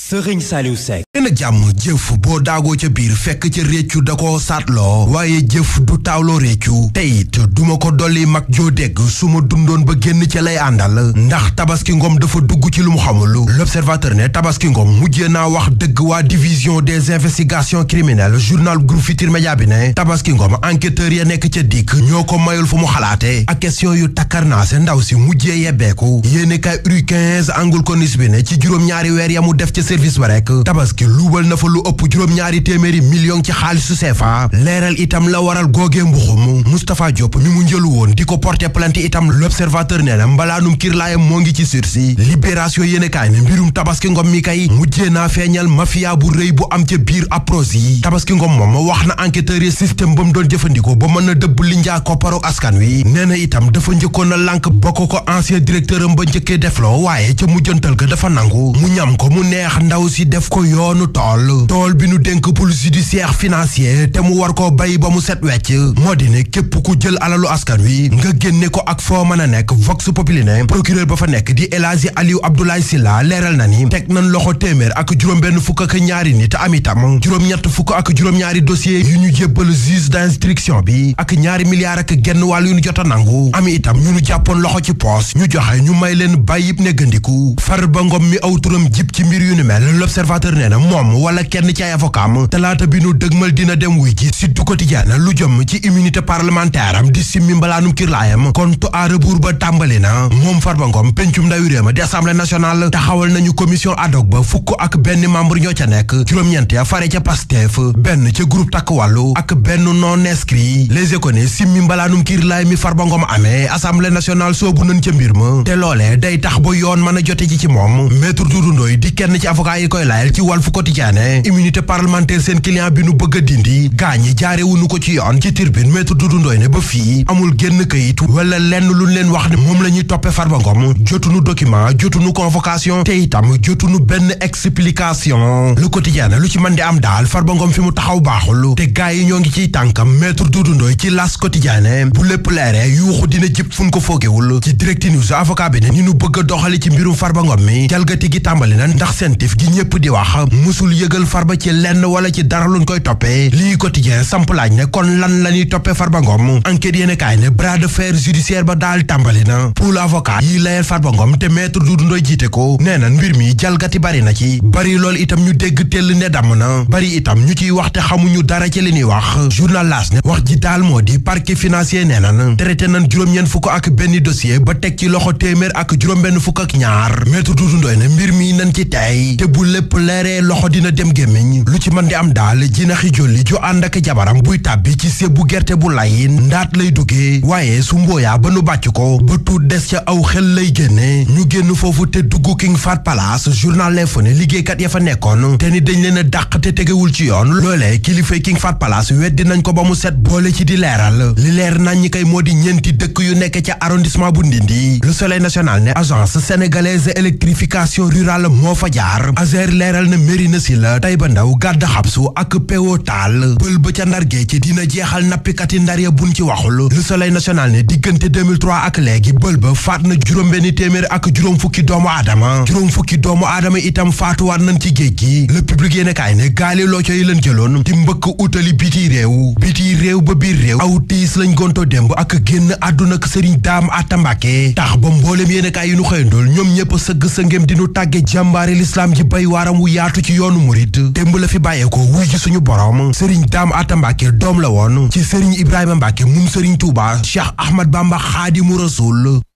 Serigne Saliou Seck. nag jàmm jëf boo daagoo ca biir fekk ca réccu da ko saatloo waaye jëf du taawloo réccu te it duma ko dolli mag joo dégg su ma dundoon ba génn ca lay àndal ndax Tabaski Ngom dafa dugg ci lu mu xamul. L'Observateur ne Tabaski Ngom mujjee naa wax dëgg waa division des investigations criminelles journal Groupe Futurs Médias bi ne Tabaski Ngom enquêteurs ya nekk ca dikk ñoo ko mayul fu mu xalaate ak question yu takkarnaase ndaw si mujjee yebbeeku yéene kay Rue 15 Angle Corniche bi ne ci juróom-ñaari weer ya mu def ca service ba rek Tabaski luubal na fa lu ëpp juróom-ñaari téeméeri million ci xaalisu CFA leeral itam la waral googee mbuxum Moustapha Diop mi mu njëlu woon di ko porter plainte itam L'Observateur nee na mbalaanum kirlaayam moo ngi ci sursis Libération yéene kaay ne mbirum Tabaski Ngom mi kay mujjee naa feeñal mafia bu rëy bu am ca biir approche yi Tabaski Ngom moom wax na enquêteurs yi système ba mu doon jëfandikoo ba mën a dëbb li njaa kopparu askan wi nee na itam dafa njëkkoon a lànk bokk ko ancien directeur am ba njëkkee defloo waaye ca mujjantal ga dafa nangu mu ñam ko mu neex ndaw si def ko yoonu tool bi nu dénk police judiciaire financier te mu war koo bay ba mu set wecc moo di ne képp ku jël alalu askan wi nga génne ko ak foo mën a nekk Vox Populi ne procureur ba fa nekk di El Hadji Aliou Abdoulaye Sylla leeral na ni teg nañ loxo téeméer ak juróom-benn fukk ak ñaari nit am itam juróom-ñett fukk ak juróom-ñaari dossier yu ñu jébbal juge d'instruction bi ak ñaari milliards ak genn wàll yu ñu jot a nangu am itam ñu nu jàppoon loxo ci poos ñu joxe ñu may leen bàyyib ne gëndiku Farba Ngom mi aw turam jib ci mbir yu ni mel L'Observateur nee na moom wala kenn ci ay avocat talaata bi nu dëgmal dina dem wuy ji Sud Quotidien lu jëm ci immunité parlementaire am di simmi mbalaanum kirlaayam compte à rebours ba tàmbali na moom Farba Ngom pencum ndawi réew ma di Assemblée nationale taxawal nañu commission ad hoc ba fukk ak benn membre ñoo ca nekk juróom-ñeent ya fare ca Pastef benn ca groupe Takku Wallu ak benn non inscrit Les Échos ne simmi mbalaanum kirlaay mi Farba Ngom amee Assemblée nationale soobu nañ ca mbir ma te loolee day tax ba yoon mën a jote ji ci moom Maître Doudou Ndoye di kenn ci avocat yi koy layal ci Walf Quotidien immunité parlementaire seen client bi nu bëgg a dindi gaañi jaarewuñu ko ci yoon ci Tribune Maître Doudou Ndoye ne ba fii amul génn kayit wala lenn luñ leen wax ne moom la ñuy toppe Farba Ngom jotunu document jotunu convocation te itam jotunu benn explication Le Quotidien lu ci mën di am daal Farba Ngom fi mu taxaw baaxul te gaay yi ñoo ngi ciy tànkam Maître Doudou Ndoye ci L'As Quotidien bu lépp leere yuuxu dina jëp fu ñu ko foogewul ci Direct News avocat bi ne ni nu bëgg a doxale ci mbirum Farba Ngom mi jalgati gi tàmbali na ndax sentif gi ñëpp di wax musul yëgal Farba ci lenn wala ci dara luñ koy toppee lii Quotidien samp laaj ne kon lan la ñuy toppee Farba Ngom enquête yéen kaay ne bras de fer judiciaire ba daal tàmbali na pour l'avocat yi layel Farba Ngom te Maître Doudou Ndoye jiite ko nee na mbir mi jalgati bari na ci bari loolu itam ñu dégg tell ne damm na bari itam ñu ciy wax te xamuñu dara ci li ñuy wax journal L'As ne wax ji daal moo di parquet financier nee na traité nañ juróom-ñeent fukk ak benn dossier ba teg ci loxo téeméer ak juróom-benn fukk ak ñaar Maître Doudou Ndoye ne mbir mi nañ ci tey te bu lépp leeree loxo dina dem gémmiñ lu ci mën di am daal jinaxi jolli ju ànd ak jabaram buy tàbbi ci sébbu gerte bu lay ndaat lay duggee waaye su mbooyaa ba nu bàcc ko ba tuut des ca aw xel lay génne ñu génn foofu te dugg King Fahd Palace journal L'Info ne liggéeykat ya fa nekkoon te ni dañ leen a dàq te tegewul ci yoon loolee kilifay King Fahd Palace weddi nañ ko ba mu set boole ci di leeral li leer nañ ñi kay moo di ñeenti dëkk yu nekk ca arrondissement bu Ndindi Le Soleil national ne agence sénégalaise électrification rurale moo fa jaar ASER leeral na Mérina Sylla Taïba Ndaw Gàdd Xabsu ak Péwo Taal bël ba ca Ndar Géej dina jeexal nappikati Ndar ya buñ ci waxul Le Soleil national ne diggante 2003 ak léegi bël ba faat na juróom-benn téeméer ak juróom fukki doomu aadama itam faatuwaat nañ ci géej gi Le Public yéen kaay ne gaali looco yi leen jëloon di mbëkk utali biti réew ba biir réew aw tiis lañ gonto démb ak génn àdduna ak Sëriñ Daam Atta Mbàkke tax ba mbooleem yéen kaay yi nu xëyandool ñoom ñëpp sëgg sa ngém di nu tàgge jàmbaari lislaam ji bay waaram wu yaatu ci yoonu murit démb la fi bàyyeekoo wuy ji suñu borom Sëriñ Daam Atta Mbàkke doom la woon ci Sëriñ Ibrahima Mbàkke moom Sëriñ Tuuba Cheikh Ahmad Bamba Xaadimu Rasuul